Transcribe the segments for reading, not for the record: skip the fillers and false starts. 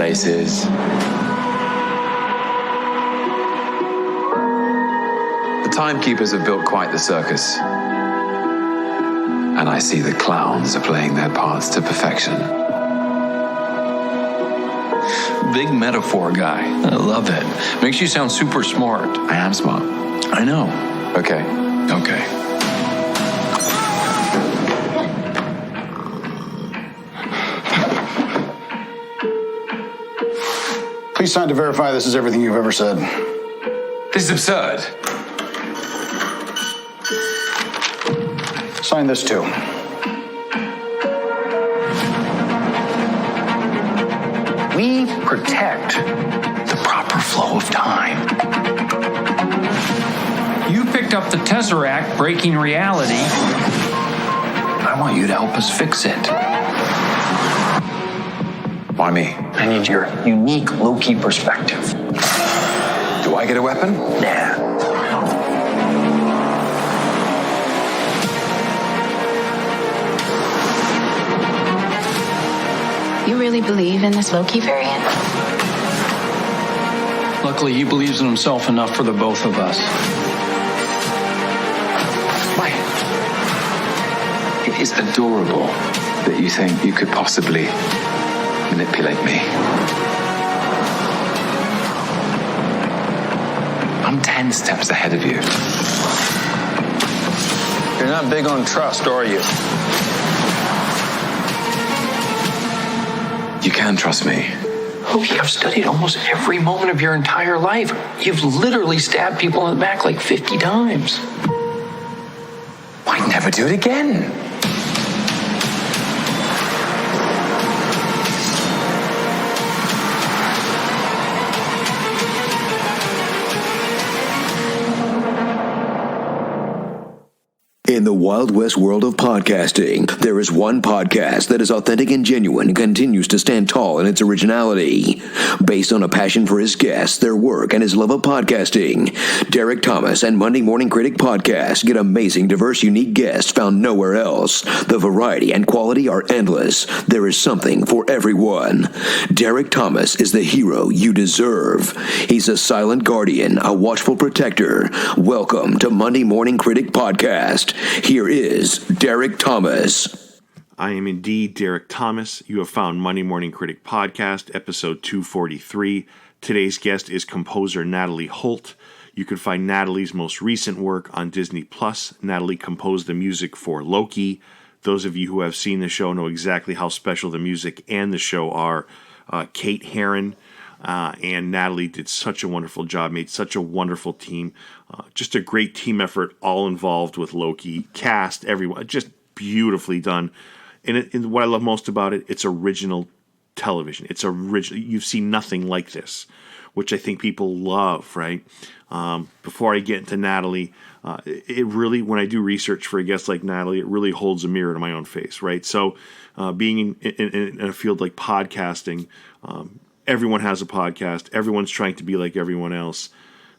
places. The timekeepers have built quite the circus. And I see the clowns are playing their parts to perfection. Big metaphor guy. I love it. Makes you sound super smart. I am smart. I know. Okay. Okay. Please sign to verify this is everything you've ever said. This is absurd. Sign this too. We protect the proper flow of time. You picked up the Tesseract breaking reality. I want you to help us fix it. Why me? I need your unique Loki perspective. Do I get a weapon? Yeah. You really believe in this Loki variant? Luckily, he believes in himself enough for the both of us. Why? It is adorable that you think you could possibly manipulate me. I'm 10 steps ahead of you. You're not big on trust, are you? You can trust me. Loki, I've studied almost every moment of your entire life. You've literally stabbed people in the back like 50 times. Why never do it again? In the Wild West world of podcasting, there is one podcast that is authentic and genuine and continues to stand tall in its originality. Based on a passion for his guests, their work, and his love of podcasting, Derek Thomas and Monday Morning Critic Podcast get amazing, diverse, unique guests found nowhere else. The variety and quality are endless. There is something for everyone. Derek Thomas is the hero you deserve. He's a silent guardian, a watchful protector. Welcome to Monday Morning Critic Podcast. Here is Derek Thomas. I am indeed Derek Thomas. You have found Monday Morning Critic Podcast, episode 243. Today's guest is composer Natalie Holt. You can find Natalie's most recent work on Disney+. Natalie composed the music for Loki. Those of you who have seen the show know exactly how special the music and the show are. Kate Herron and Natalie did such a wonderful job, made such a wonderful team. Just a great team effort, all involved with Loki. Cast, everyone, just beautifully done. And what I love most about it, it's original television. It's original. You've seen nothing like this, which I think people love, right? Before I get into Natalie, it really, when I do research for a guest like Natalie, it really holds a mirror to my own face, right? So being in a field like podcasting, everyone has a podcast. Everyone's trying to be like everyone else.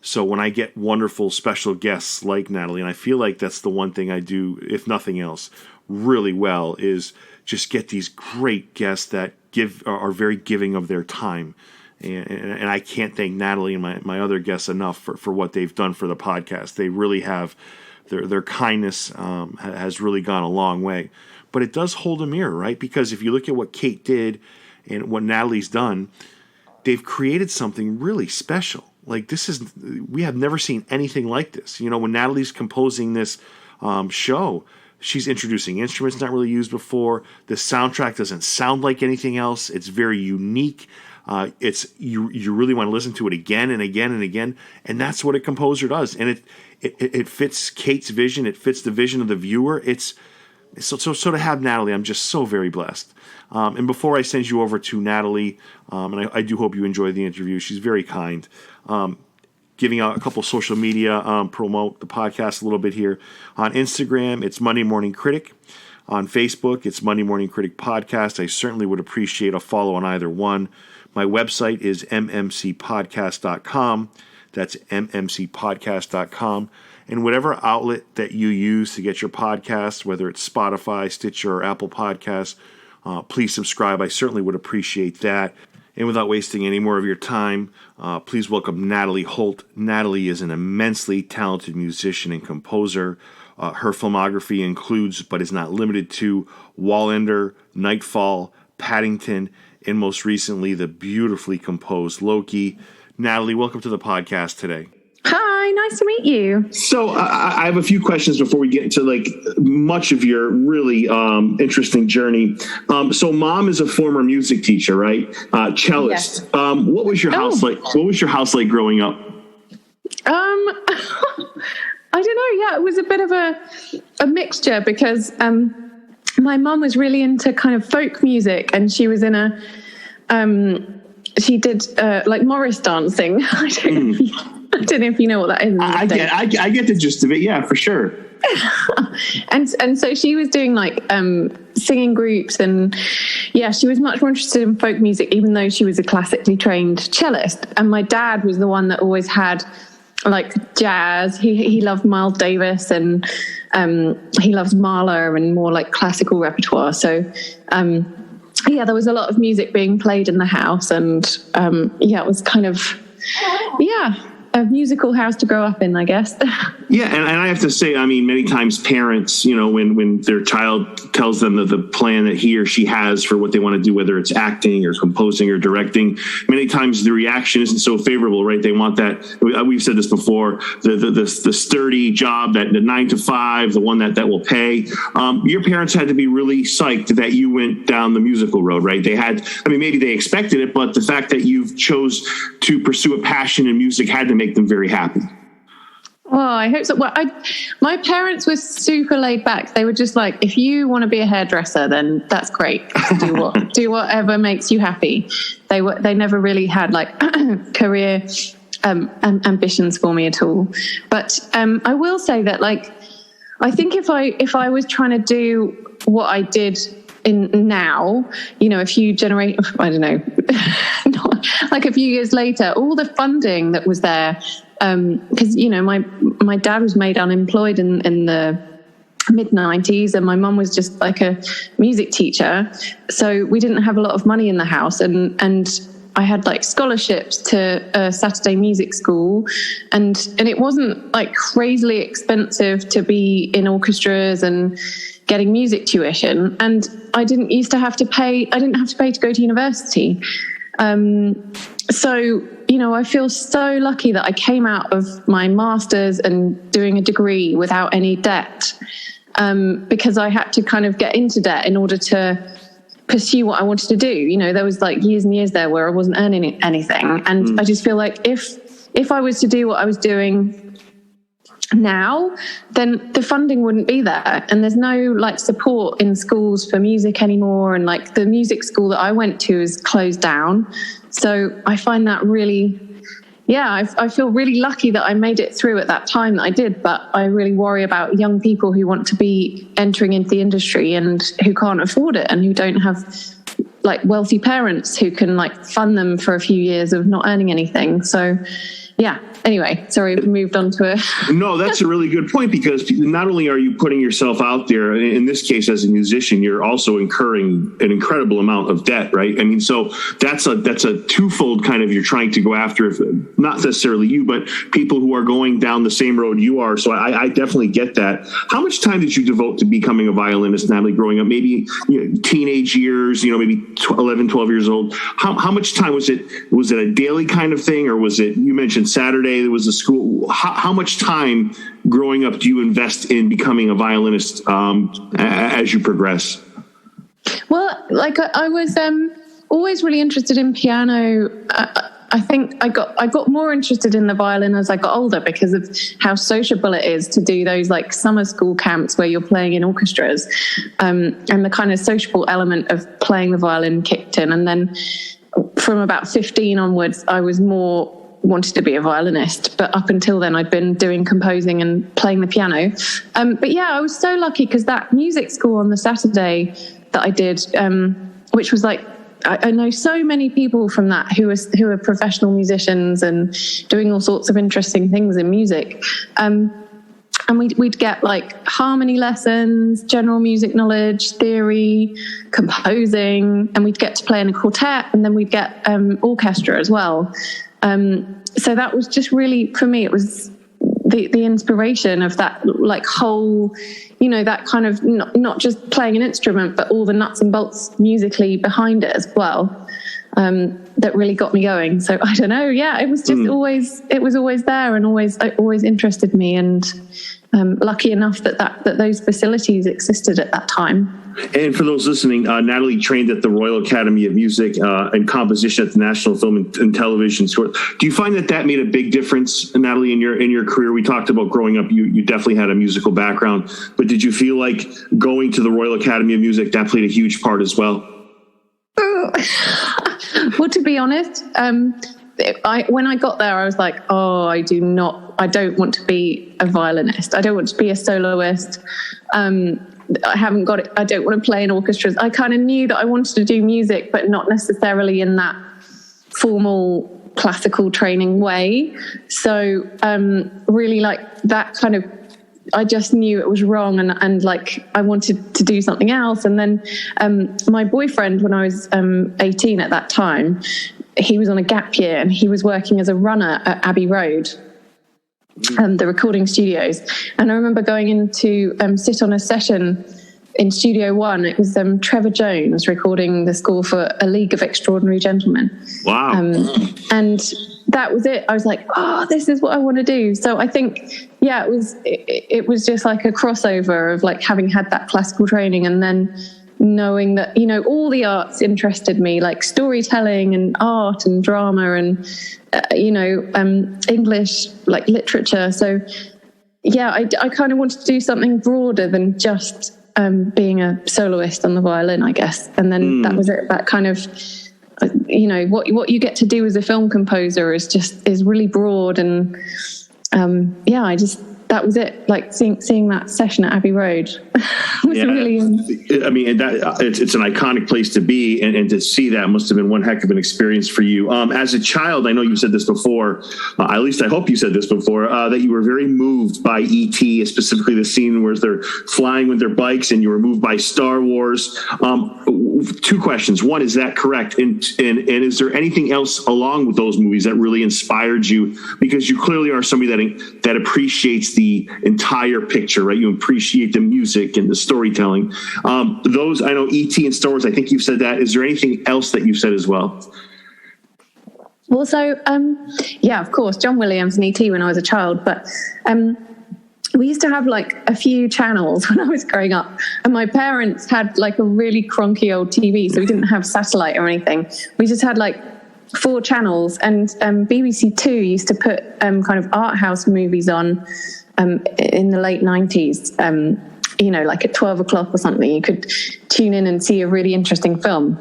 So when I get wonderful special guests like Natalie, and I feel like that's the one thing I do, if nothing else, really well, is just get these great guests that are very giving of their time. And I can't thank Natalie and my other guests enough for what they've done for the podcast. They really have, their kindness has really gone a long way. But it does hold a mirror, right? Because if you look at what Kate did and what Natalie's done, they've created something really special. Like we have never seen anything like this. You know, when Natalie's composing this show, she's introducing instruments not really used before. The soundtrack doesn't sound like anything else. It's very unique. You really want to listen to it again and again and again, and that's what a composer does. And it fits Kate's vision. It fits the vision of the viewer. It's so to have Natalie, I'm just so very blessed. And before I send you over to Natalie, and I do hope you enjoy the interview. She's very kind. Giving out a couple social media, promote the podcast a little bit here. On Instagram, it's Monday Morning Critic. On Facebook, it's Monday Morning Critic Podcast. I certainly would appreciate a follow on either one. My website is mmcpodcast.com. That's mmcpodcast.com. And whatever outlet that you use to get your podcasts, whether it's Spotify, Stitcher, or Apple Podcasts, please subscribe. I certainly would appreciate that. And without wasting any more of your time, please welcome Natalie Holt. Natalie is an immensely talented musician and composer. Her filmography includes, but is not limited to, Wallander, Knightfall, Paddington, and most recently, the beautifully composed Loki. Natalie, welcome to the podcast today. Hi, nice to meet you. So I have a few questions before we get into much of your really interesting journey. So mom is a former music teacher, right? Cellist. Yes. What was your house like? What was your house like growing up? I don't know. Yeah, it was a bit of a mixture because my mom was really into kind of folk music, and she was in she did like Morris dancing. I don't know if you know what that is. I get the gist of it. Yeah, for sure. and so she was doing like singing groups, and yeah, she was much more interested in folk music, even though she was a classically trained cellist. And my dad was the one that always had like jazz. He loved Miles Davis, and he loved Mahler and more like classical repertoire. So yeah, there was a lot of music being played in the house, and it was kind of a musical house to grow up in, I guess. Yeah, and I have to say, I mean, many times parents, when their child tells them that the plan that he or she has for what they want to do, whether it's acting or composing or directing, many times the reaction isn't so favorable, right? They want that, we've said this before, the sturdy job, that the 9 to 5, the one that will pay. Your parents had to be really psyched that you went down the musical road, right? Maybe they expected it, but the fact that you chose to pursue a passion in music had to make them very happy. Well, I hope so. Well, my parents were super laid back. They were just like, if you want to be a hairdresser, then that's great. Do whatever makes you happy. They never really had like career ambitions for me at all. But I will say that, like, I think if I was trying to do what I did in now, a few generations, I don't know, like a few years later, all the funding that was there, because my dad was made unemployed in the mid-90s, and my mum was just like a music teacher, so we didn't have a lot of money in the house, and I had like scholarships to a Saturday music school, and it wasn't like crazily expensive to be in orchestras and getting music tuition, and I didn't have to pay to go to university. So, I feel so lucky that I came out of my master's and doing a degree without any debt, because I had to kind of get into debt in order to pursue what I wanted to do. There was like years and years there where I wasn't earning anything. And I just feel like if I was to do what I was doing now, then the funding wouldn't be there, and there's no like support in schools for music anymore, and like the music school that I went to is closed down. So I find that really, I feel really lucky that I made it through at that time that I did, but I really worry about young people who want to be entering into the industry and who can't afford it, and who don't have like wealthy parents who can like fund them for a few years of not earning anything. So yeah. Anyway, sorry, we moved on to No, that's a really good point, because not only are you putting yourself out there, in this case as a musician, you're also incurring an incredible amount of debt, right? I mean, so that's a twofold kind of, you're trying to go after, not necessarily you, but people who are going down the same road you are. So I definitely get that. How much time did you devote to becoming a violinist, Natalie, growing up? Maybe teenage years, maybe 11, 12 years old. How much time was it? Was it a daily kind of thing, or was it, you mentioned Saturday, there was a school. How much time growing up do you invest in becoming a violinist as you progress? Well, like I was always really interested in piano. I think I got more interested in the violin as I got older, because of how sociable it is to do those like summer school camps where you're playing in orchestras, and the kind of sociable element of playing the violin kicked in. And then from about 15 onwards, I was more wanted to be a violinist, but up until then I'd been doing composing and playing the piano. But yeah, I was so lucky, because that music school on the Saturday that I did, which was like, I know so many people from that who are professional musicians and doing all sorts of interesting things in music. and we'd get like harmony lessons, general music knowledge, theory, composing, and we'd get to play in a quartet, and then we'd get orchestra as well. So that was just really, for me, it was the inspiration of that like whole, that kind of not just playing an instrument, but all the nuts and bolts musically behind it as well. That really got me going. So I don't know. Yeah, it was just always there, and always interested me, and lucky enough that those facilities existed at that time. And for those listening, Natalie trained at the Royal Academy of Music and Composition at the National Film and Television School. Do you find that made a big difference, Natalie, in your career? We talked about growing up. You definitely had a musical background, but did you feel like going to the Royal Academy of Music that played a huge part as well? Well, to be honest, when I got there, I was like, I don't want to be a violinist. I don't want to be a soloist. I haven't got it. I don't want to play in orchestras. I kind of knew that I wanted to do music, but not necessarily in that formal classical training way. So really like that kind of, I just knew it was wrong, and like I wanted to do something else. And then my boyfriend, when I was 18 at that time, he was on a gap year, and he was working as a runner at Abbey Road, the recording studios. And I remember going in to sit on a session in Studio One. It was Trevor Jones recording the score for A League of Extraordinary Gentlemen. Wow. And that was it. I was like, this is what I want to do. So I think, yeah, it was just like a crossover of like having had that classical training, and then knowing that, all the arts interested me, like storytelling and art and drama and, English, like literature. So yeah, I kind of wanted to do something broader than just being a soloist on the violin, I guess. And then that was it. That kind of, what you get to do as a film composer is really broad. And that was it. Like seeing that session at Abbey Road was really. I mean, it's an iconic place to be, and to see that must have been one heck of an experience for you. As a child, I know you said this before. At least I hope you said this before. That you were very moved by E.T., specifically the scene where they're flying with their bikes, and you were moved by Star Wars. Two questions. One, is that correct? And is there anything else along with those movies that really inspired you? Because you clearly are somebody that appreciates the entire picture, right? You appreciate the music and the storytelling. Those, I know, E.T. and Star Wars, I think you've said that. Is there anything else that you've said as well? Well, so, of course, John Williams and E.T. when I was a child, but we used to have like a few channels when I was growing up, and my parents had like a really cronky old TV, so we didn't have satellite or anything. We just had like 4 channels, and BBC Two used to put kind of art house movies on in the late 90s. Like at 12 o'clock or something, you could tune in and see a really interesting film.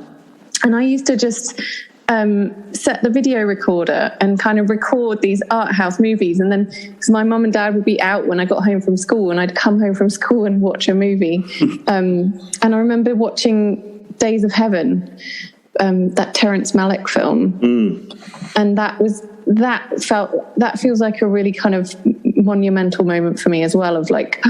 And I used to just set the video recorder and kind of record these art house movies. And then, because my mum and dad would be out when I got home from school, and I'd come home from school and watch a movie. And I remember watching Days of Heaven, that Terrence Malick film. And that feels like a really kind of monumental moment for me as well, of like,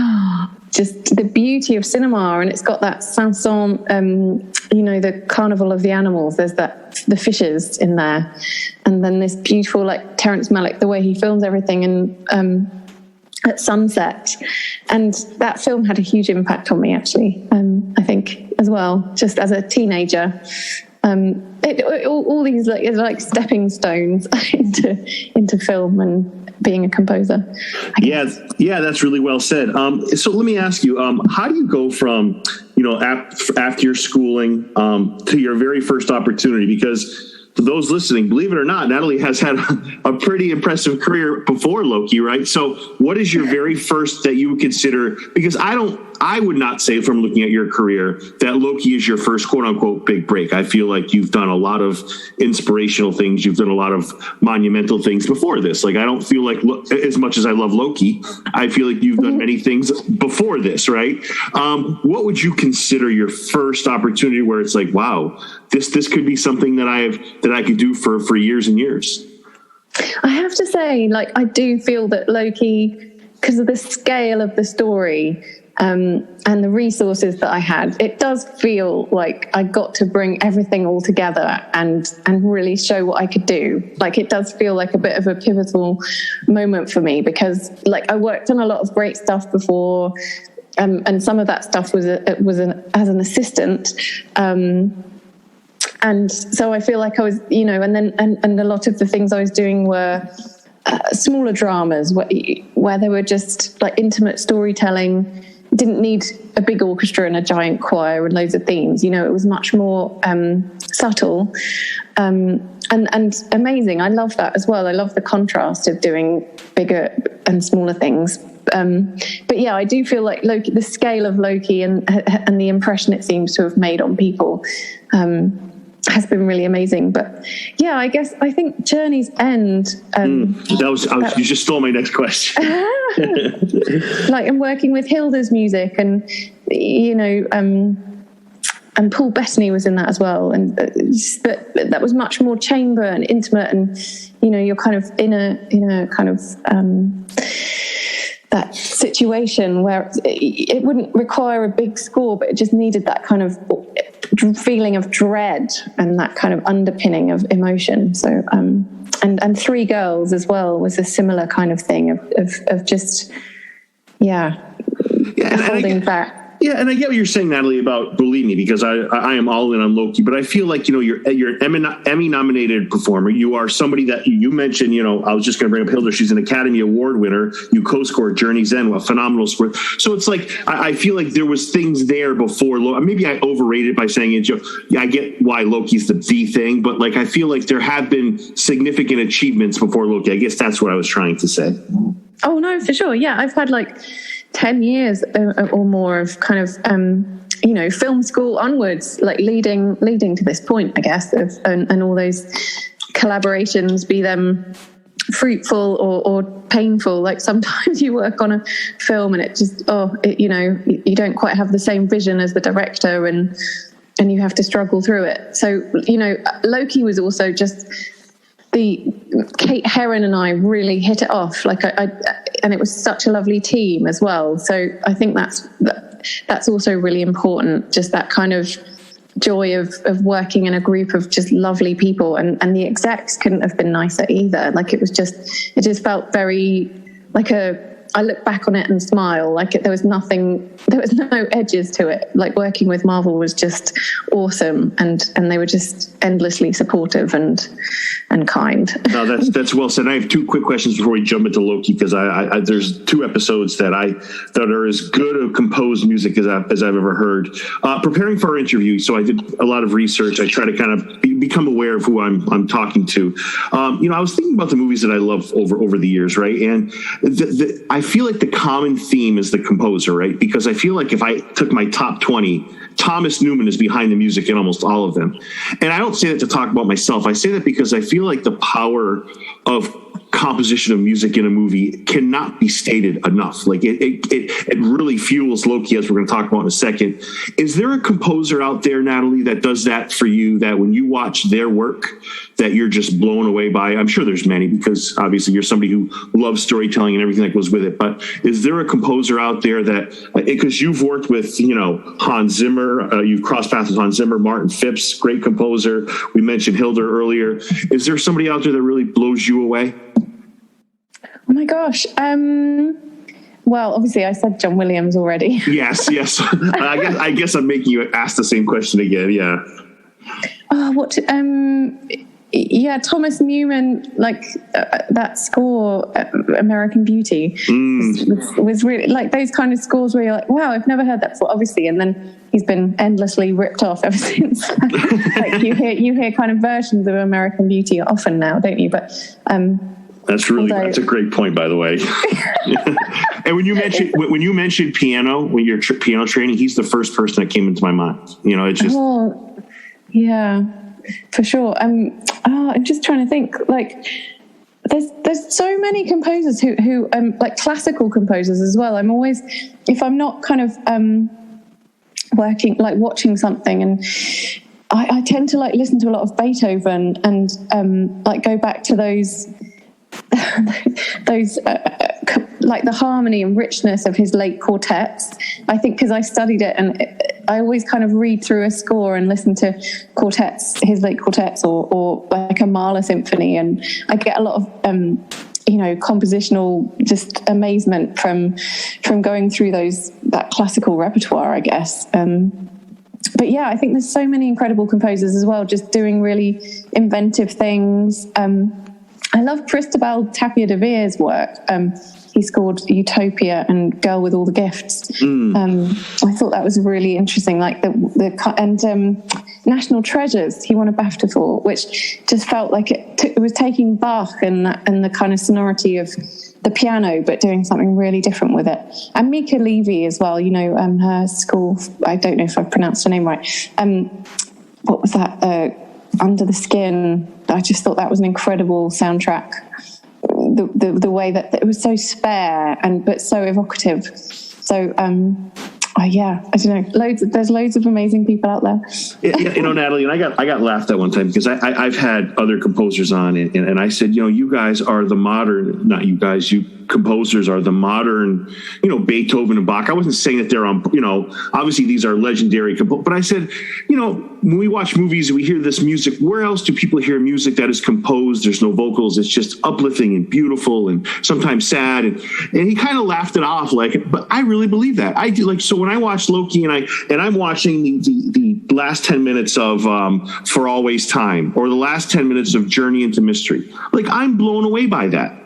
just the beauty of cinema. And it's got that Sanson, the Carnival of the Animals. There's the fishes in there, and then this beautiful, like, Terrence Malick, the way he films everything, and at sunset. And that film had a huge impact on me, actually. I think as well, just as a teenager. All these like stepping stones into film and being a composer. Yeah, that's really well said. So let me ask you, how do you go from, after your schooling to your very first opportunity? Because for those listening, believe it or not, Natalie has had a pretty impressive career before Loki, right? So what is your very first that you would consider? Because I would not say, from looking at your career, that Loki is your first quote unquote big break. I feel like you've done a lot of inspirational things. You've done a lot of monumental things before this. Like, I don't feel like, as much as I love Loki, I feel like you've done many things before this, right? What would you consider your first opportunity where it's like, wow, this could be something that I could do for years and years? I have to say, like, I do feel that Loki because of the scale of the story and the resources that I had, it does feel like I got to bring everything all together and really show what I could do. Like, it does feel like a bit of a pivotal moment for me, because like I worked on a lot of great stuff before, and some of that stuff was as an assistant. And so I feel like I was, and a lot of the things I was doing were smaller dramas where they were just like intimate storytelling. Didn't need a big orchestra and a giant choir and loads of themes. It was much more subtle and amazing. I love that as well. I love the contrast of doing bigger and smaller things. But yeah, I do feel like Loki, the scale of Loki and the impression it seems to have made on people has been really amazing. But yeah, I think Journey's End. You just stole my next question. Like, I'm working with Hilda's music, and and Paul Bettany was in that as well, and that was much more chamber and intimate, and you're kind of in a kind of that situation where it wouldn't require a big score, but it just needed that kind of feeling of dread and that kind of underpinning of emotion. So and Three Girls as well was a similar kind of thing of just holding back. Yeah, and I get what you're saying, Natalie, about Believe Me, because I am all in on Loki, but I feel like, you're an Emmy-nominated performer. You are somebody that you mentioned, I was just going to bring up Hildur. She's an Academy Award winner. You co-scored Journey's End, a phenomenal score. So it's like, I feel like there was things there before. Maybe I overrated by saying it. I get why Loki's the thing, but like, I feel like there have been significant achievements before Loki. I guess that's what I was trying to say. Oh, no, for sure. Yeah, I've had like 10 years or more of kind of, film school onwards, like leading to this point, I guess, and all those collaborations, be them fruitful or painful. Like, sometimes you work on a film and it just, you don't quite have the same vision as the director, and you have to struggle through it. So, Loki was also just... Kate Herron and I really hit it off. Like and it was such a lovely team as well. So I think that's also really important. Just that kind of joy of working in a group of just lovely people, and the execs couldn't have been nicer either. Like, it just felt very like I look back on it and smile. Like, there was no edges to it. Like, working with Marvel was just awesome, and they were just endlessly supportive and kind. No, that's well said. I have two quick questions before we jump into Loki, because I there's two episodes that are as good of composed music as I've ever heard. Preparing for our interview, so I did a lot of research. I try to kind of become aware of who I'm talking to. I was thinking about the movies that I love over the years, right? And I feel like the common theme is the composer, right? Because I feel like if I took my top 20, Thomas Newman is behind the music in almost all of them. And I don't say that to talk about myself. I say that because I feel like the power of composition of music in a movie cannot be stated enough. Like, it really fuels Loki, as we're going to talk about in a second. Is there a composer out there, Natalie, that does that for you, that when you watch their work that you're just blown away by? I'm sure there's many, because obviously you're somebody who loves storytelling and everything that goes with it. But is there a composer out there that, because you've worked with, Hans Zimmer, you've crossed paths with Hans Zimmer, Martin Phipps, great composer. We mentioned Hildur earlier. Is there somebody out there that really blows you away? Oh my gosh. Well, obviously I said John Williams already. Yes. I guess I'm making you ask the same question again. Yeah. Thomas Newman, like that score, American Beauty, was really like those kind of scores where you're like, wow, I've never heard that before, obviously. And then he's been endlessly ripped off ever since. Like, you hear kind of versions of American Beauty often now, don't you? But that's a great point, by the way. And when you mentioned piano, when you're piano training, he's the first person that came into my mind. It's just. Oh, yeah, for sure. I'm just trying to think. Like, there's so many composers who like classical composers as well. I'm always, if I'm not kind of watching something, and I tend to like listen to a lot of Beethoven and like go back to those like the harmony and richness of his late quartets. I think because I studied it, and I always kind of read through a score and listen to quartets, his late quartets, or like a Mahler symphony, and I get a lot of compositional just amazement from going through that classical repertoire, I guess. But yeah, I think there's so many incredible composers as well, just doing really inventive things. I love Cristobal Tapia de Vere's work. He scored Utopia and Girl with All the Gifts. I thought that was really interesting. Like National Treasures, he won a BAFTA for, which just felt like it was taking Bach and the kind of sonority of the piano, but doing something really different with it. And Mika Levy as well, her score, I don't know if I've pronounced her name right. What was that? Under the Skin. I just thought that was an incredible soundtrack. The way that it was so spare but so evocative. So I don't know. There's loads of amazing people out there. Natalie, and I got laughed at one time because I've had other composers on, and I said, you guys are the modern, not you guys, you composers are the modern, Beethoven and Bach. I wasn't saying that they're on, obviously these are legendary composers, but I said, when we watch movies and we hear this music, where else do people hear music that is composed? There's no vocals. It's just uplifting and beautiful and sometimes sad. And he kind of laughed it off, but I really believe that. I do. So when I watch Loki and I'm watching the last 10 minutes of For Always Time, or the last 10 minutes of Journey into Mystery, I'm blown away by that.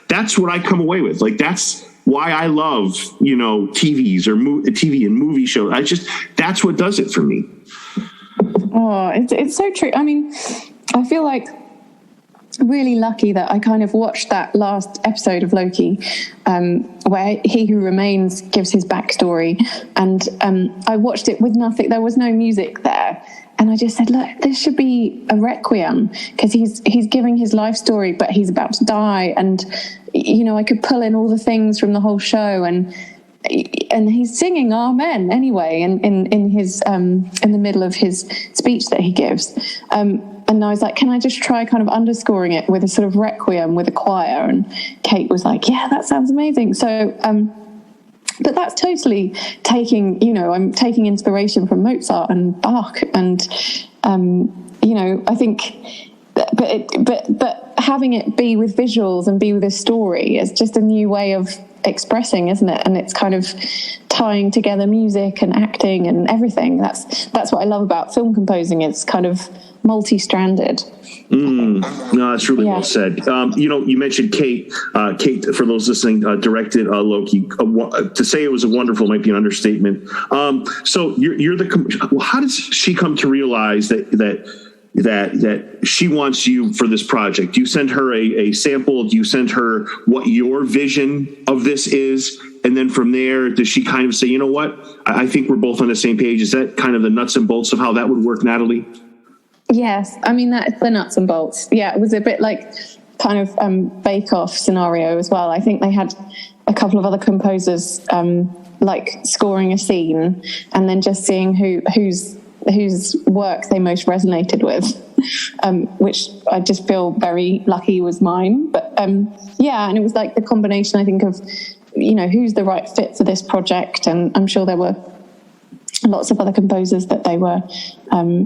That's what I come away with. That's why I love, TV and movie shows. That's what does it for me. Oh, it's so true. I mean, I feel like really lucky that I kind of watched that last episode of Loki, where He Who Remains gives his backstory, and I watched it with nothing. There was no music there, and I just said, look, this should be a requiem, because he's giving his life story, but he's about to die, and I could pull in all the things from the whole show, and he's singing Amen anyway in his in the middle of his speech that he gives. And I was like, can I just try kind of underscoring it with a sort of requiem with a choir? And Kate was like, yeah, that sounds amazing. So, but that's totally taking, I'm taking inspiration from Mozart and Bach, and, I think, but having it be with visuals and be with a story is just a new way of expressing, isn't it? And it's kind of tying together music and acting and everything. That's what I love about film composing. It's kind of multi-stranded. No, that's really well said. You mentioned Kate. Kate, for those listening, directed Loki. To say it was a wonderful might be an understatement. So you're how does she come to realize that she wants you for this project? Do you send her a sample? Do you send her what your vision of this is? And then from there, does she kind of say, you know what, I think we're both on the same page? Is that kind of the nuts and bolts of how that would work, Natalie? Yes. I mean, that's the nuts and bolts. Yeah, it was a bit like kind of bake-off scenario as well. I think they had a couple of other composers scoring a scene and then just seeing whose work they most resonated with, which I just feel very lucky was mine. But and it was like the combination, I think, of who's the right fit for this project, and I'm sure there were lots of other composers that they were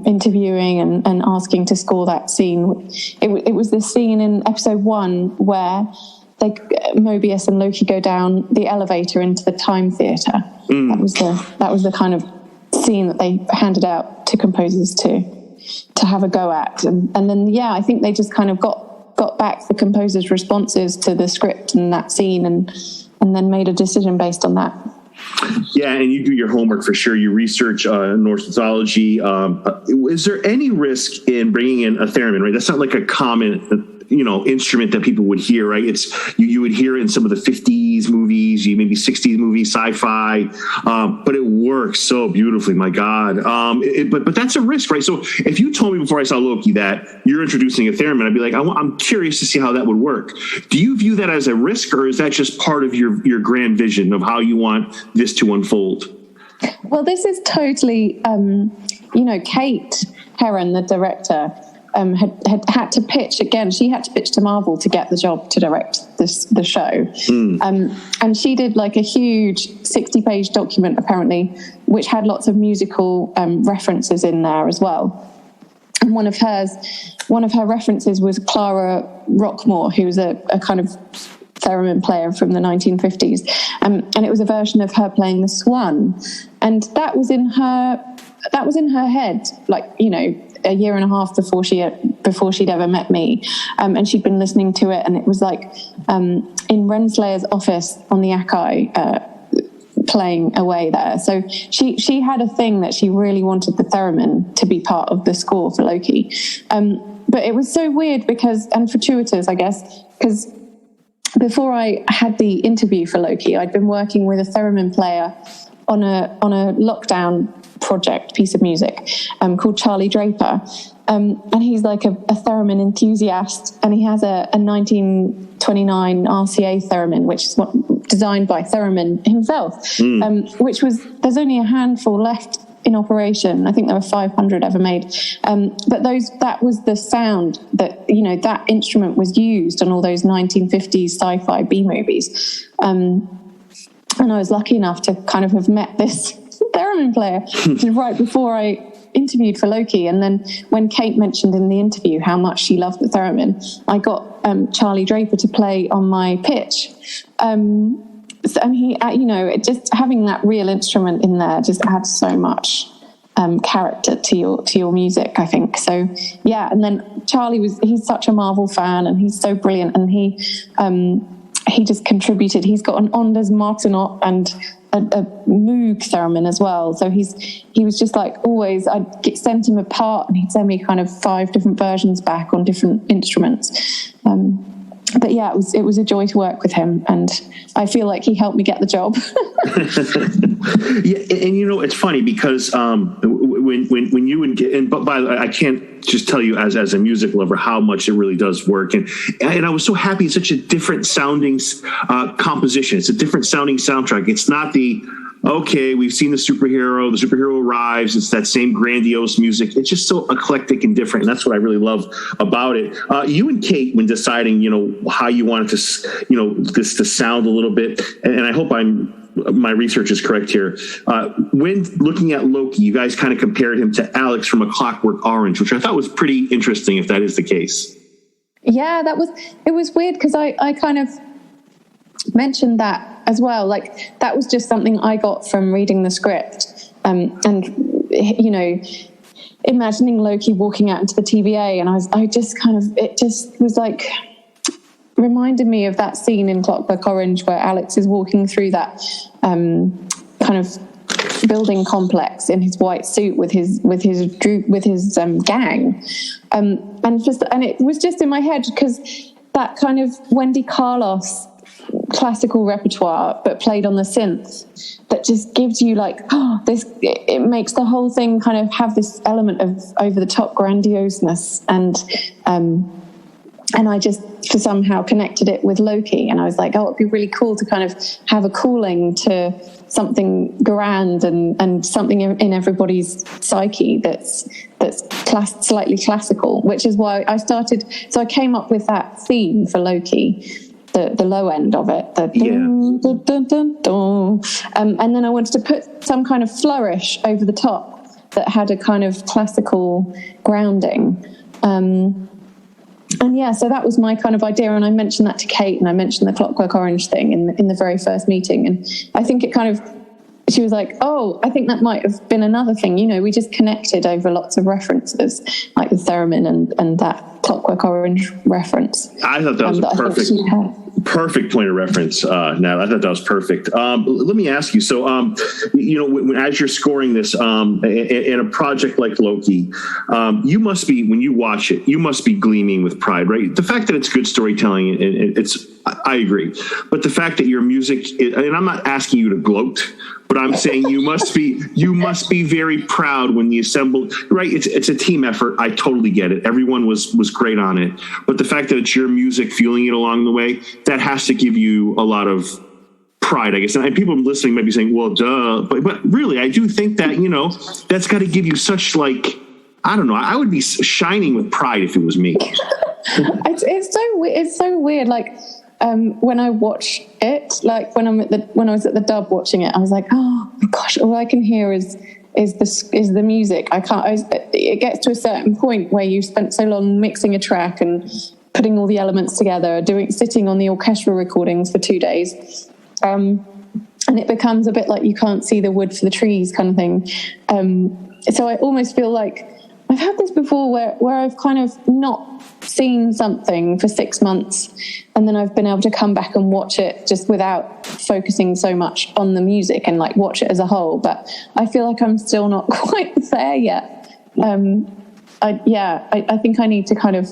interviewing and asking to score that scene. It was this scene in episode 1 where Mobius and Loki go down the elevator into the Time Theatre. That was the kind of scene that they handed out to composers to have a go at, and then I think they just kind of got back the composers' responses to the script and that scene, and then made a decision based on that. Yeah, and you do your homework for sure. You research Norse mythology. Is there any risk in bringing in a theremin? Right, that's not like a common instrument that people would hear, right? It's you would hear it in some of the 50s movies, maybe 60s movies, sci-fi, but it works so beautifully. My God. But that's a risk, right? So if you told me before I saw Loki that you're introducing a theremin, I'd be like, I'm curious to see how that would work. Do you view that as a risk, or is that just part of your grand vision of how you want this to unfold? Well, this is totally, Kate Herron, the director, had to pitch again. She had to pitch to Marvel to get the job to direct the show. And she did like a huge 60-page document, apparently, which had lots of musical references in there as well. And one of her references was Clara Rockmore, who was a kind of theremin player from the 1950s, and it was a version of her playing the Swan, and that was in her head, like, you know, a year and a half before she'd ever met me, and she'd been listening to it, and it was like in Renslayer's office on the Akai, playing away there. So she had a thing that she really wanted the theremin to be part of the score for Loki, but it was so weird and fortuitous, I guess, because before I had the interview for Loki, I'd been working with a theremin player on a lockdown project piece of music called Charlie Draper, and he's like a theremin enthusiast, and he has a 1929 RCA theremin, which is designed by Theremin himself, which was, there's only a handful left in operation. I think there were 500 ever made, but that was the sound that, you know, that instrument was used on all those 1950s sci-fi B movies, and I was lucky enough to kind of have met this theremin player right before I interviewed for Loki. And then when Kate mentioned in the interview how much she loved the theremin, I got Charlie Draper to play on my pitch. And he, you know, just having that real instrument in there just adds so much character to your music, I think. So yeah, and then Charlie he's such a Marvel fan, and he's so brilliant, and he just contributed. He's got an Ondas Martinot and a Moog theremin as well. So he was just like, always, I'd send him a part and he'd send me kind of 5 different versions back on different instruments. But yeah, it was a joy to work with him, and I feel like he helped me get the job. Yeah, and you know, it's funny because when you and but by the way, I can't just tell you as a music lover how much it really does work, and I was so happy. It's such a different sounding composition. It's a different sounding soundtrack. It's not the okay, we've seen the superhero arrives, it's that same grandiose music. It's just so eclectic and different, and that's what I really love about it. You and Kate, when deciding, you know, how you wanted to, you know, this to sound a little bit, and I hope my research is correct here. When looking at Loki, you guys kind of compared him to Alex from A Clockwork Orange, which I thought was pretty interesting, if that is the case. Yeah, it was weird because I kind of mentioned that as well. Like, that was just something I got from reading the script, and you know, imagining Loki walking out into the TVA, and it just was like, reminded me of that scene in Clockwork Orange where Alex is walking through that kind of building complex in his white suit with his gang, and it was just in my head because that kind of Wendy Carlos classical repertoire but played on the synth, that just gives you like, it makes the whole thing kind of have this element of over the top grandioseness, and I just somehow connected it with Loki, and I was like, it'd be really cool to kind of have a calling to something grand and something in everybody's psyche that's slightly classical, which is why I came up with that theme for Loki, the low end of it, dun, dun, dun, dun. And then I wanted to put some kind of flourish over the top that had a kind of classical grounding. And yeah, so that was my kind of idea, and I mentioned that to Kate, and I mentioned the Clockwork Orange thing in the very first meeting, and I think it kind of, she was like, oh, I think that might have been another thing, you know, we just connected over lots of references, like the theremin and that Clockwork Orange reference. I thought that was a perfect point of reference, Nat. I thought that was perfect. Let me ask you, so, you know, as you're scoring this in a project like Loki, you must be, when you watch it, you must be gleaming with pride, right? The fact that it's good storytelling, I agree. But the fact that your music, and I'm not asking you to gloat, but I'm saying you must be very proud when the assembled, right? It's a team effort. I totally get it. Everyone was great on it. But the fact that it's your music fueling it along the way, that has to give you a lot of pride, I guess. And people listening might be saying, well, duh. But really, I do think that, you know, that's got to give you such like I don't know. I would be shining with pride if it was me. It's so weird. Like, when I watch it, like when I was at the dub watching it, I was like, oh my gosh, all I can hear is the music. It gets to a certain point where you spent so long mixing a track and putting all the elements together, sitting on the orchestral recordings for 2 days. And it becomes a bit like you can't see the wood for the trees kind of thing. So I almost feel like I've had this before where I've kind of not seen something for 6 months, and then I've been able to come back and watch it just without focusing so much on the music and like watch it as a whole. But I feel like I'm still not quite there yet. I think I need to kind of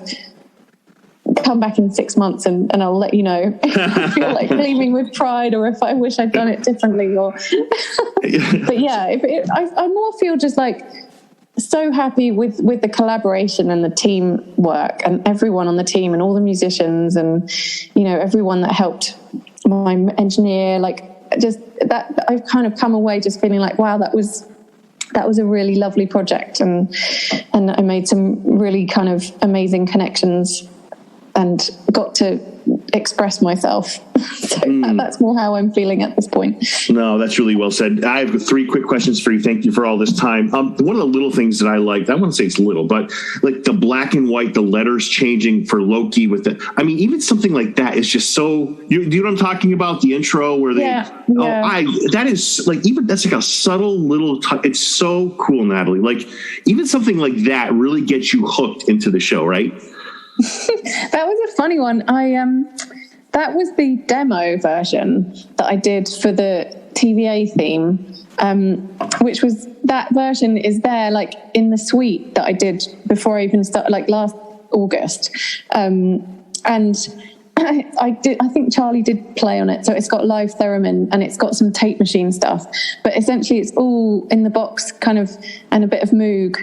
come back in 6 months and I'll let you know if I feel like gleaming with pride or if I wish I'd done it differently. Or but yeah, I more feel just like so happy with the collaboration and the teamwork and everyone on the team and all the musicians and, you know, everyone that helped, my engineer, like just that I've kind of come away just feeling like, wow, that was a really lovely project, and I made some really kind of amazing connections and got to express myself. So that's more how I'm feeling at this point. No, that's really well said. I have 3 quick questions for you. Thank you for all this time. One of the little things that I liked, I wouldn't say it's little, but like the black and white, the letters changing for Loki even something like that is just so, do you know what I'm talking about? The intro where they, that is like, even that's like a subtle little touch. It's so cool, Natalie. Like even something like that really gets you hooked into the show, right? That was a funny one. That was the demo version that I did for the TVA theme, which was, that version is there like in the suite that I did before I even started, like last August. And I think Charlie did play on it. So it's got live theremin and it's got some tape machine stuff, but essentially it's all in the box kind of, and a bit of Moog.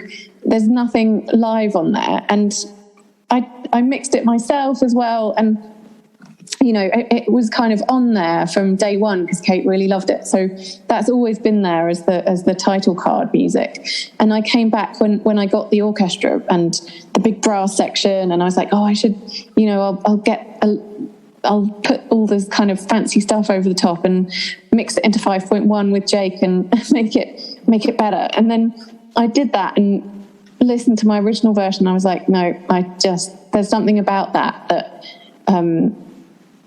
There's nothing live on there. And I mixed it myself as well, and you know it was kind of on there from day one because Kate really loved it. So that's always been there as the title card music. And I came back when I got the orchestra and the big brass section, and I was like, oh, I should, you know, I'll put all this kind of fancy stuff over the top and mix it into 5.1 with Jake and make it better. And then I did that and listened to my original version. I was like, no, there's something about that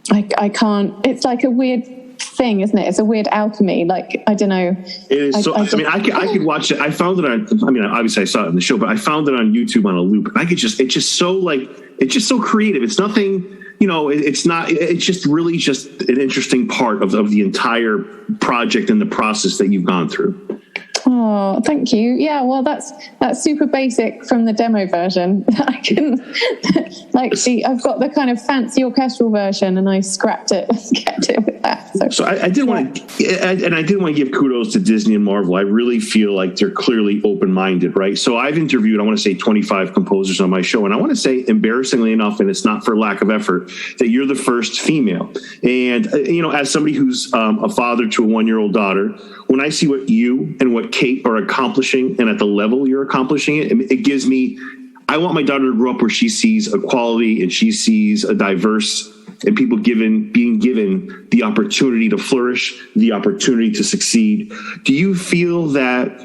I can't. It's like a weird thing, isn't it? It's a weird alchemy. Like, I don't know. It is. I could watch it. I found it on, obviously I saw it in the show, but I found it on YouTube on a loop. And it's just so creative. It's nothing, you know, it's just really just an interesting part of the entire project and the process that you've gone through. Oh, thank you. Yeah, well, that's super basic from the demo version. I can, I've got the kind of fancy orchestral version, and I scrapped it and kept it with that. So I did want to give kudos to Disney and Marvel. I really feel like they're clearly open-minded, right? So I've interviewed, I want to say 25 composers on my show, and I want to say, embarrassingly enough, and it's not for lack of effort, that you're the first female. And, you know, as somebody who's a father to a 1-year-old daughter, when I see what you and what Kate are accomplishing and at the level you're accomplishing it gives me, I want my daughter to grow up where she sees equality and she sees a diverse and people being given the opportunity to flourish, the opportunity to succeed. Do you feel that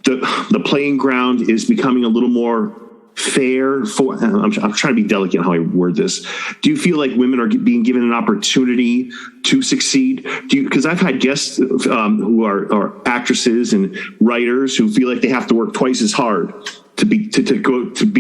the playing ground is becoming a little more fair for, I'm trying to be delicate in how I word this. Do you feel like women are being given an opportunity to succeed? Because I've had guests who are actresses and writers who feel like they have to work twice as hard to be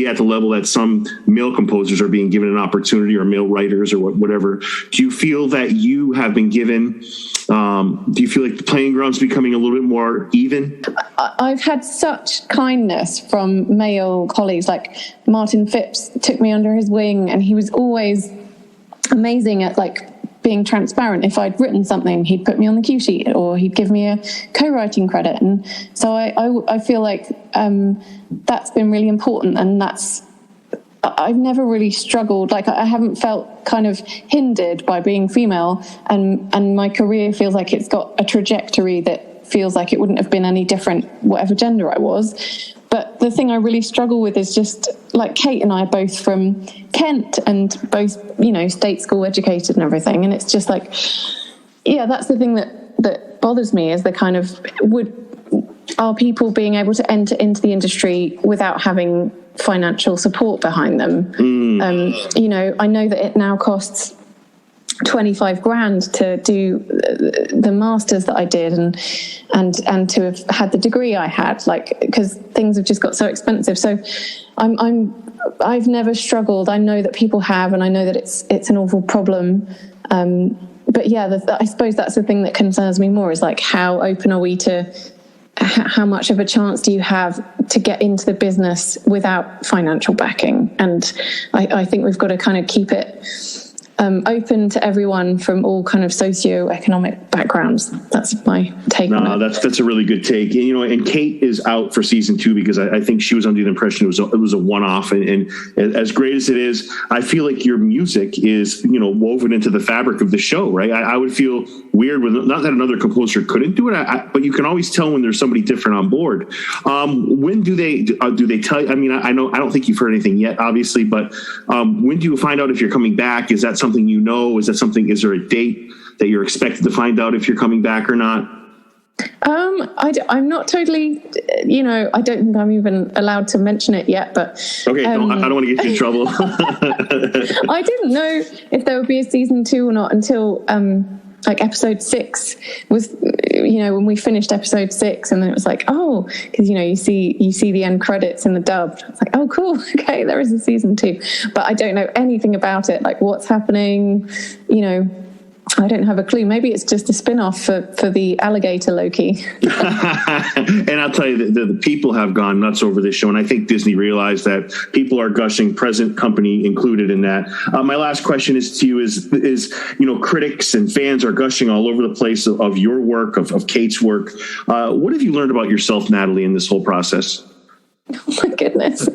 at the level that some male composers are being given an opportunity, or male writers, or whatever. Do you feel that you have been given? Do you feel like the playing ground's becoming a little bit more even? I've had such kindness from male colleagues. Like Martin Phipps took me under his wing, and he was always amazing at like being transparent. If I'd written something, he'd put me on the cue sheet, or he'd give me a co-writing credit. And so I feel like that's been really important, and I've never really struggled. Like I haven't felt kind of hindered by being female, and my career feels like it's got a trajectory that feels like it wouldn't have been any different whatever gender I was. But the thing I really struggle with is just like Kate and I are both from Kent and both, state school educated and everything. And it's just like, yeah, that's the thing that bothers me, is the kind of, are people being able to enter into the industry without having financial support behind them? I know that it now costs 25 grand to do the masters that I did and to have had the degree I had, like, because things have just got so expensive. So I've never struggled. I know that people have, and I know that it's an awful problem. But yeah, I suppose that's the thing that concerns me more, is like, how open are we to, how much of a chance do you have to get into the business without financial backing? And I think we've got to kind of keep it open to everyone from all kind of socio-economic backgrounds. That's my take on it. That's a really good take. And Kate is out for season 2 because I think she was under the impression it was a one-off. And as great as it is, I feel like your music is, woven into the fabric of the show, right? I would feel weird with, not that another composer couldn't do it, but you can always tell when there's somebody different on board. When do they tell you? I mean, I don't think you've heard anything yet, obviously, but when do you find out if you're coming back? Is that something is there a date that you're expected to find out if you're coming back or not? I'm not totally, I don't think I'm even allowed to mention it yet, but... Okay, I don't want to get you in trouble. I didn't know if there would be a season 2 or not until, episode 6 was, when we finished episode 6, and then it was like, oh, because, you see the end credits in the dubbed. It's like, oh, cool. Okay, there is a season 2, but I don't know anything about it. Like, what's happening, I don't have a clue. Maybe it's just a spin-off for the alligator Loki. And I'll tell you, the people have gone nuts over this show, and I think Disney realized that people are gushing, present company included in that. My last question is to you: is critics and fans are gushing all over the place of your work, of Kate's work. What have you learned about yourself, Natalie, in this whole process? Oh my goodness.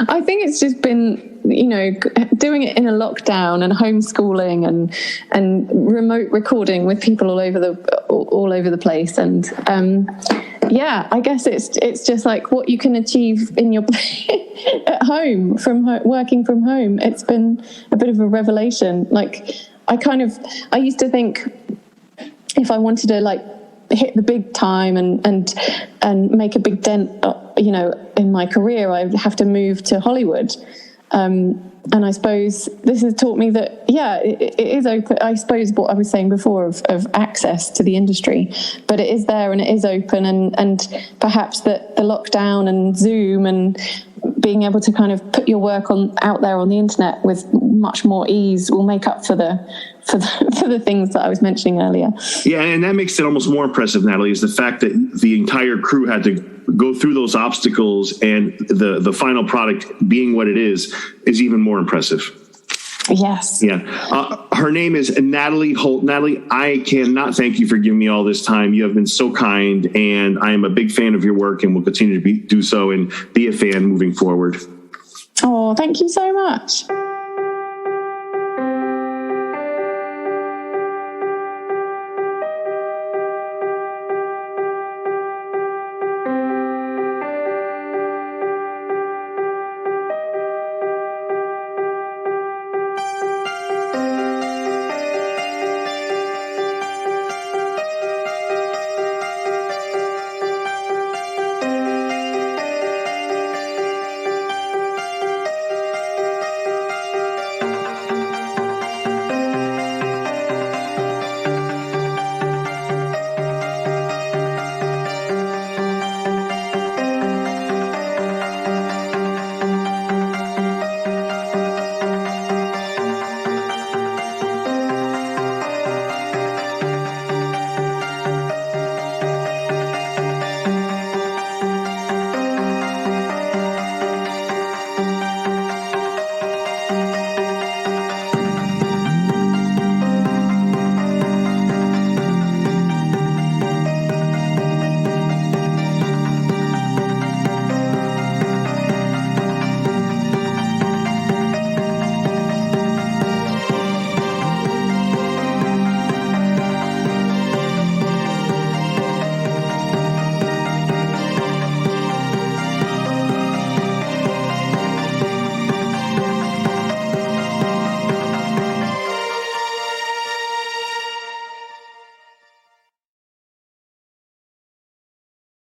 I think it's just been, doing it in a lockdown and homeschooling and remote recording with people all over the place. And I guess it's just like what you can achieve in your at home working from home. It's been a bit of a revelation. Like, I used to think if I wanted to hit the big time and make a big dent, in my career, I'd have to move to Hollywood. And I suppose this has taught me that, it is open. I suppose what I was saying before of access to the industry, but it is there and it is open, and perhaps that the lockdown and Zoom and being able to kind of put your work out there on the internet with much more ease will make up for the things that I was mentioning earlier. Yeah, and that makes it almost more impressive, Natalie, is the fact that the entire crew had to go through those obstacles, and the final product being what it is even more impressive. Yes. Yeah. Her name is Natalie Holt. Natalie, I cannot thank you for giving me all this time. You have been so kind, and I am a big fan of your work and will continue to do so and be a fan moving forward. Oh, thank you so much.